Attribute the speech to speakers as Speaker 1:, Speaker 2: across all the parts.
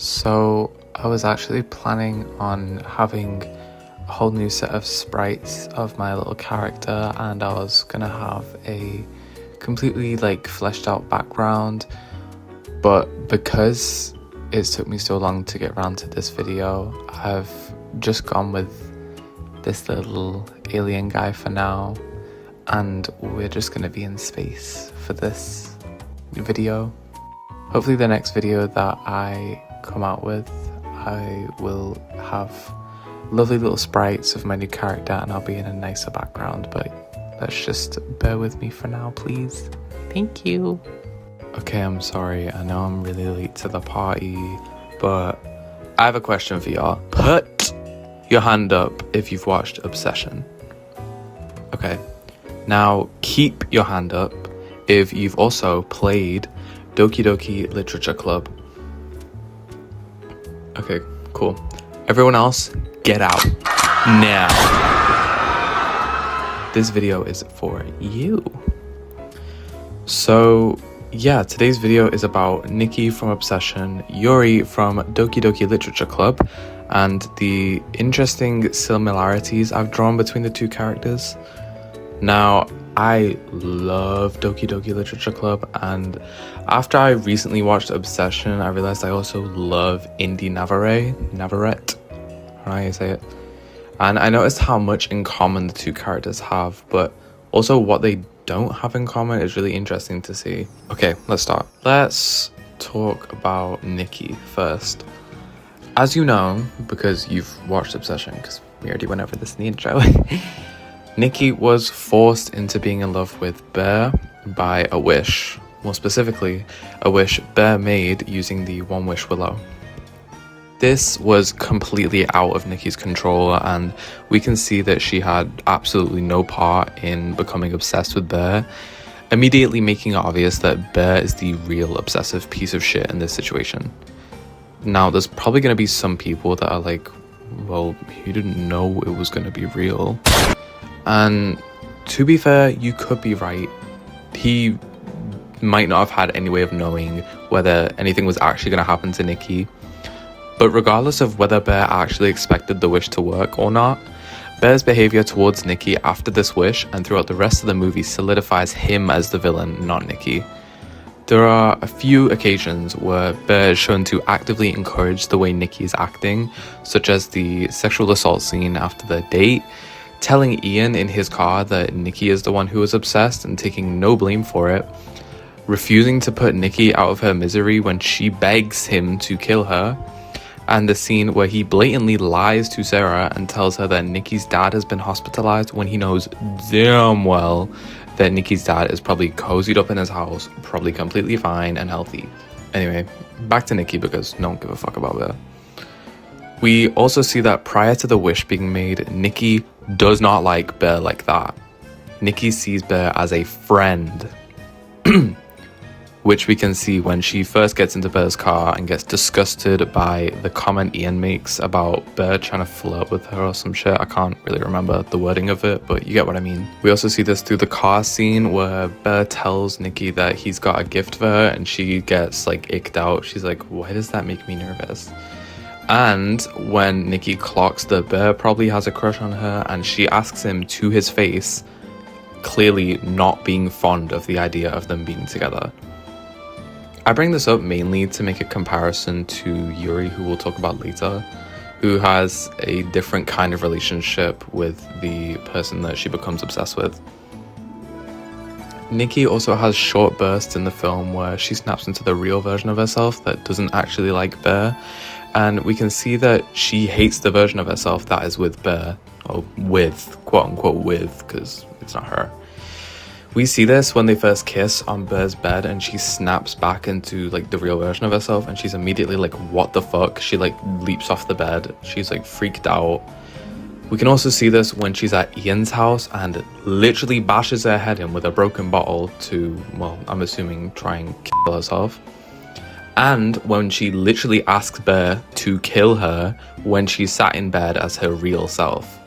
Speaker 1: So I was actually planning on having a whole new set of sprites of my little character, and I was gonna have a completely fleshed out background, but because it took me so long to get around to this video, I've just gone with this little alien guy for now, and we're just gonna be in space for this video. Hopefully the next video that I come out with, I will have lovely little sprites of my new character and I'll be in a nicer background, but let's just bear with me for now, please. Thank you. Okay, I'm sorry, I know I'm really late to the party, but I have a question for y'all. Put your hand up if you've watched Obsession. Okay, now keep your hand up if you've also played Doki Doki Literature Club. Okay, cool. Everyone else, get out now. This video is for you. So yeah, today's video is about Nikki from Obsession, Yuri from Doki Doki Literature Club, and the interesting similarities I've drawn between the two characters. Now, I love Doki Doki Literature Club, and after I recently watched Obsession, I realized I also love Indie Navarrete, I don't know how you say it. And I noticed how much in common the two characters have, but also what they don't have in common is really interesting to see. Okay, let's start. Let's talk about Nikki first. As you know, because you've watched Obsession, because we already went over this in the intro, Nikki was forced into being in love with Bear by a wish. More specifically, a wish Bear made using the One Wish Willow. This was completely out of Nikki's control, and we can see that she had absolutely no part in becoming obsessed with Bear, immediately making it obvious that Bear is the real obsessive piece of shit in this situation. Now, there's probably going to be some people that are like, well, you didn't know it was going to be real. And to be fair, you could be right. He might not have had any way of knowing whether anything was actually going to happen to Nikki. But regardless of whether Bear actually expected the wish to work or not, Bear's behavior towards Nikki after this wish and throughout the rest of the movie solidifies him as the villain, not Nikki. There are a few occasions where Bear is shown to actively encourage the way Nikki is acting, such as the sexual assault scene after their date, telling Ian in his car that Nikki is the one who was obsessed and taking no blame for it, refusing to put Nikki out of her misery when she begs him to kill her, and the scene where he blatantly lies to Sarah and tells her that Nikki's dad has been hospitalized when he knows damn well that Nikki's dad is probably cozied up in his house, probably completely fine and healthy. Anyway, back to Nikki because no one give a fuck about her. We also see that prior to the wish being made, Nikki does not like Bear like that. Nikki sees Bear as a friend, which we can see when she first gets into Bear's car and gets disgusted by the comment Ian makes about Bear trying to flirt with her or some shit. I can't really remember the wording of it, but you get what I mean. We also see this through the car scene where Bear tells Nikki that he's got a gift for her and she gets icked out. She's like, why does that make me nervous? And when Nikki clocks that Bear probably has a crush on her and she asks him to his face, clearly not being fond of the idea of them being together. I bring this up mainly to make a comparison to Yuri, who we'll talk about later, who has a different kind of relationship with the person that she becomes obsessed with. Nikki also has short bursts in the film where she snaps into the real version of herself that doesn't actually like Bear, and we can see that she hates the version of herself that is with Bear, or with, quote unquote with, because it's not her. We see this when they first kiss on Bear's bed and she snaps back into the real version of herself, and she's immediately like, what the fuck? She leaps off the bed. She's freaked out. We can also see this when she's at Ian's house and literally bashes her head in with a broken bottle to, well, I'm assuming try and kill herself. And when she literally asks Bear to kill her when she sat in bed as her real self.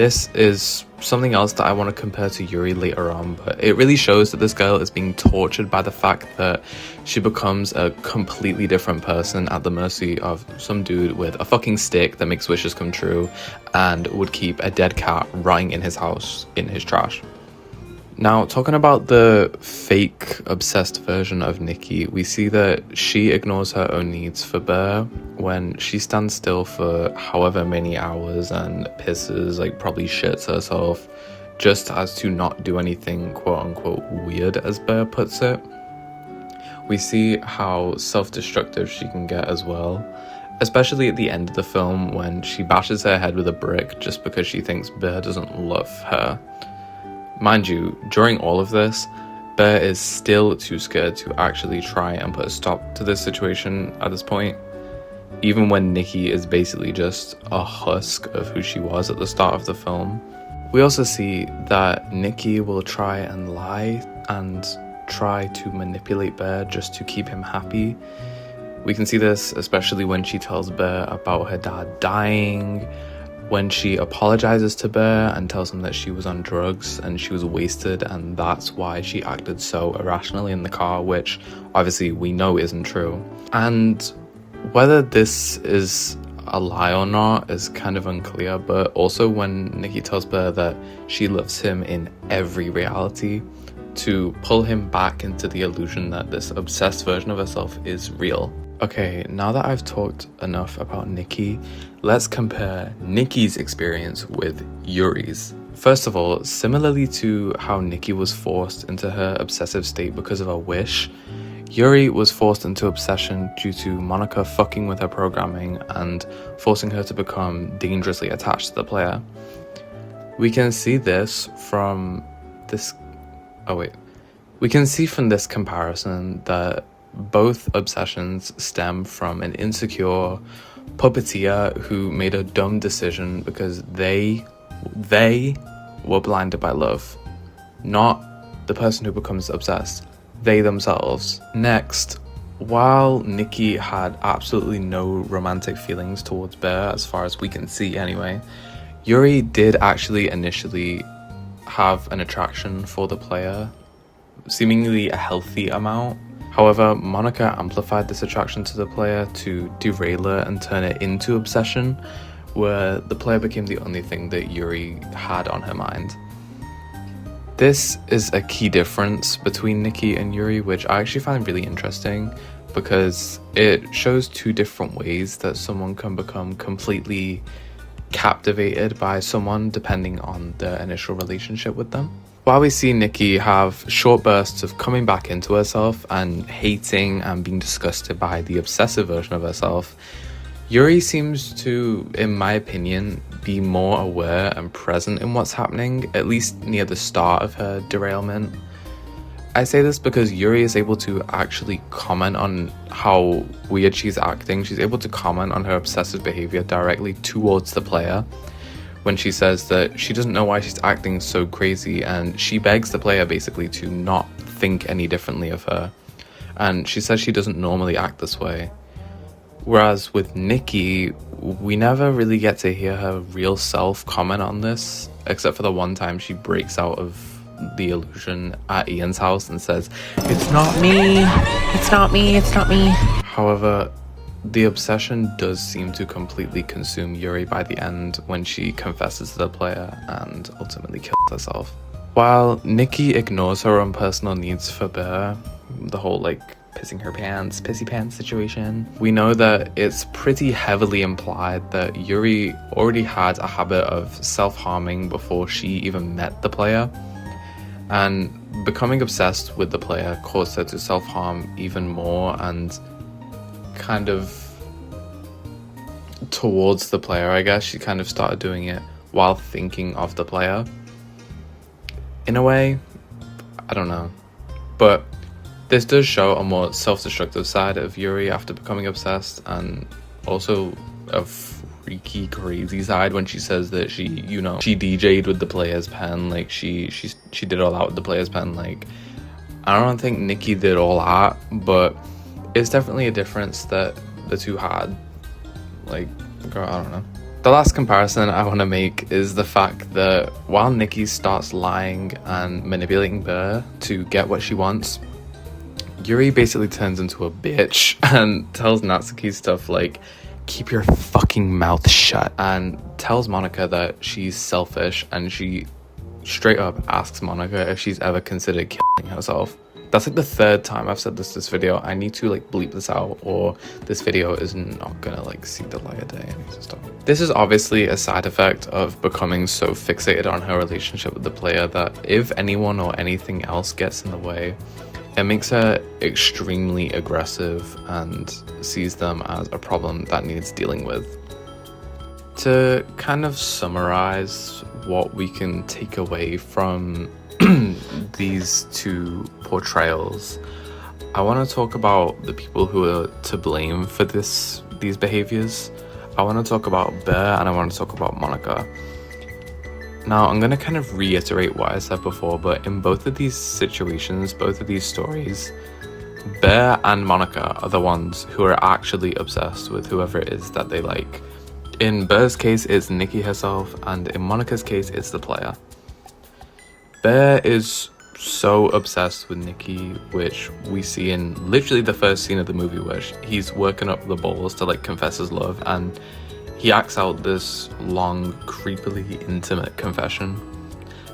Speaker 1: This is something else that I want to compare to Yuri later on, but it really shows that this girl is being tortured by the fact that she becomes a completely different person at the mercy of some dude with a fucking stick that makes wishes come true and would keep a dead cat rotting in his house in his trash. Now, talking about the fake obsessed version of Nikki, we see that she ignores her own needs for Bear when she stands still for however many hours and pisses, like probably shits herself, just as to not do anything quote-unquote weird, as Bear puts it. We see how self-destructive she can get as well, especially at the end of the film when she bashes her head with a brick just because she thinks Bear doesn't love her. Mind you, during all of this, Bear is still too scared to actually try and put a stop to this situation at this point, even when Nikki is basically just a husk of who she was at the start of the film. We also see that Nikki will try and lie and try to manipulate Bear just to keep him happy. We can see this especially when she tells Bear about her dad dying, when she apologizes to Bear and tells him that she was on drugs and she was wasted and that's why she acted so irrationally in the car, which obviously we know isn't true. And whether this is a lie or not is kind of unclear, but also when Nikki tells Bear that she loves him in every reality, to pull him back into the illusion that this obsessed version of herself is real. Okay, now that I've talked enough about Nikki, let's compare Nikki's experience with Yuri's. First of all, similarly to how Nikki was forced into her obsessive state because of a wish, Yuri was forced into obsession due to Monika fucking with her programming and forcing her to become dangerously attached to the player. We can see this from this... We can see from this comparison that both obsessions stem from an insecure puppeteer who made a dumb decision because they were blinded by love, not the person who becomes obsessed, they themselves. Next, while Nikki had absolutely no romantic feelings towards Bear, as far as we can see anyway, Yuri did actually initially have an attraction for the player, seemingly a healthy amount. However, Monika amplified this attraction to the player to derail it and turn it into obsession, where the player became the only thing that Yuri had on her mind. This is a key difference between Nikki and Yuri, which I actually find really interesting because it shows two different ways that someone can become completely captivated by someone depending on their initial relationship with them. While we see Nikki have short bursts of coming back into herself and hating and being disgusted by the obsessive version of herself, Yuri seems to, in my opinion, be more aware and present in what's happening, at least near the start of her derailment. I say this because Yuri is able to actually comment on how weird she's acting. She's able to comment on her obsessive behavior directly towards the player, when she says that she doesn't know why she's acting so crazy, and she begs the player basically to not think any differently of her. And she says she doesn't normally act this way. Whereas with Nikki, we never really get to hear her real self comment on this, except for the one time she breaks out of the illusion at Ian's house and says, "It's not me, it's not me, it's not me." However, the obsession does seem to completely consume Yuri by the end when she confesses to the player and ultimately kills herself. While Nikki ignores her own personal needs for Bear, the whole pissing her pants, pissy pants situation, we know that it's pretty heavily implied that Yuri already had a habit of self-harming before she even met the player, and becoming obsessed with the player caused her to self-harm even more, and kind of towards the player, I guess. She kind of started doing it while thinking of the player. In a way, I don't know. But this does show a more self-destructive side of Yuri after becoming obsessed, and also a freaky, crazy side when she says that she DJ'd with the player's pen, she did all that with the player's pen. I don't think Nikki did all that, but it's definitely a difference that the two had. Girl, I don't know. The last comparison I want to make is the fact that while Nikki starts lying and manipulating Bear to get what she wants, Yuri basically turns into a bitch and tells Natsuki stuff like, keep your fucking mouth shut, and tells Monika that she's selfish, and she straight up asks Monika if she's ever considered killing herself. That's like the third time I've said this video. I need to like bleep this out or this video is not gonna like see the light of day. I need to stop. This is obviously a side effect of becoming so fixated on her relationship with the player that if anyone or anything else gets in the way, it makes her extremely aggressive and sees them as a problem that needs dealing with. To kind of summarize what we can take away from these two portrayals, I want to talk about the people who are to blame for these behaviors. I want to talk about Bear and I want to talk about Monika. Now, I'm going to kind of reiterate what I said before, but in both of these situations, both of these stories, Bear and Monika are the ones who are actually obsessed with whoever it is that they like. In Bear's case, it's Nikki herself, and in Monika's case, it's the player. Bear is so obsessed with Nikki, which we see in literally the first scene of the movie where he's working up the balls to like confess his love, and he acts out this long, creepily intimate confession.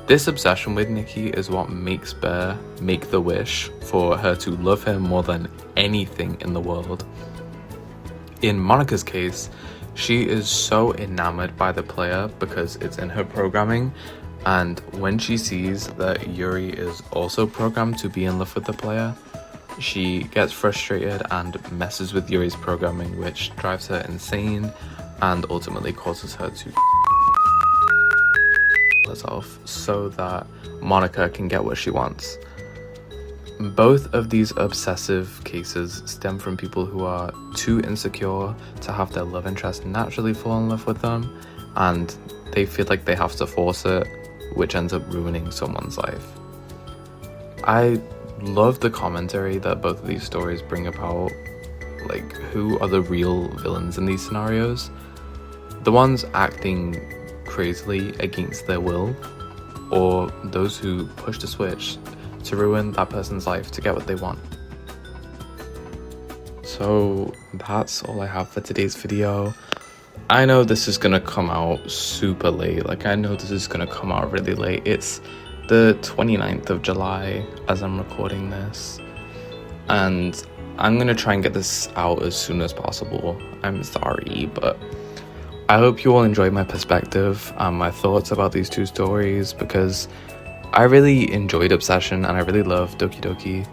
Speaker 1: This obsession with Nikki is what makes Bear make the wish for her to love him more than anything in the world. In Monika's case, she is so enamored by the player because it's in her programming, and when she sees that Yuri is also programmed to be in love with the player, she gets frustrated and messes with Yuri's programming, which drives her insane and ultimately causes her to herself so that Monika can get what she wants. Both of these obsessive cases stem from people who are too insecure to have their love interest naturally fall in love with them, and they feel like they have to force it, which ends up ruining someone's life. I love the commentary that both of these stories bring about, like who are the real villains in these scenarios? The ones acting crazily against their will, or those who push the switch to ruin that person's life to get what they want. So that's all I have for today's video. I know this is gonna come out super late, like I know this is gonna come out really late. It's the 29th of July as I'm recording this, and I'm gonna try and get this out as soon as possible. I'm sorry, but I hope you all enjoyed my perspective and my thoughts about these two stories, because I really enjoyed Obsession and I really love Doki Doki,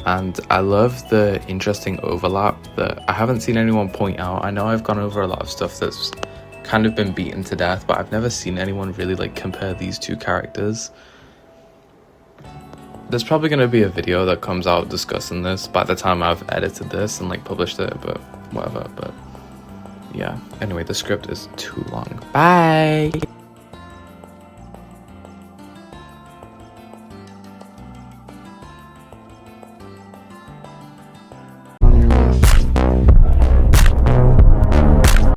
Speaker 1: and I love the interesting overlap that I haven't seen anyone point out. I know I've gone over a lot of stuff that's kind of been beaten to death, but I've never seen anyone really like compare these two characters. There's probably going to be a video that comes out discussing this by the time I've edited this and like published it, but whatever. But yeah, anyway, the script is too long. Bye!